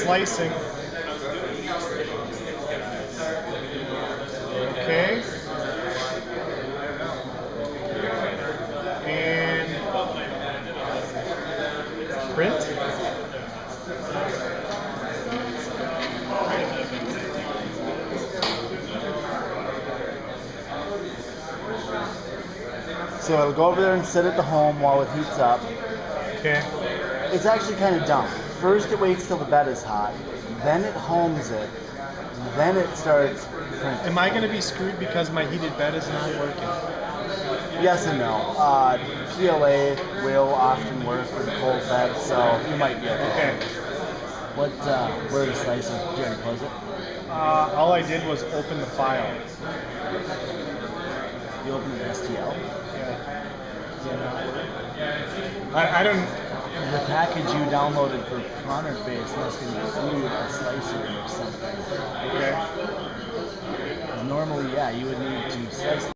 slicing. Okay. And print. So it'll go over there and sit at the home while it heats up. Okay. It's actually kind of dumb. First it waits till the bed is hot, then it homes it, then it starts printing. Am I going to be screwed because my heated bed is not working? Yes and no. PLA will often work with a cold bed, so you might be okay. Where are the slices? Did you already close it? All I did was open the file. You opened the STL? Yeah. I don't... The package you downloaded for Counterface must include a slicer or something. Okay. Normally, yeah, you would need to slice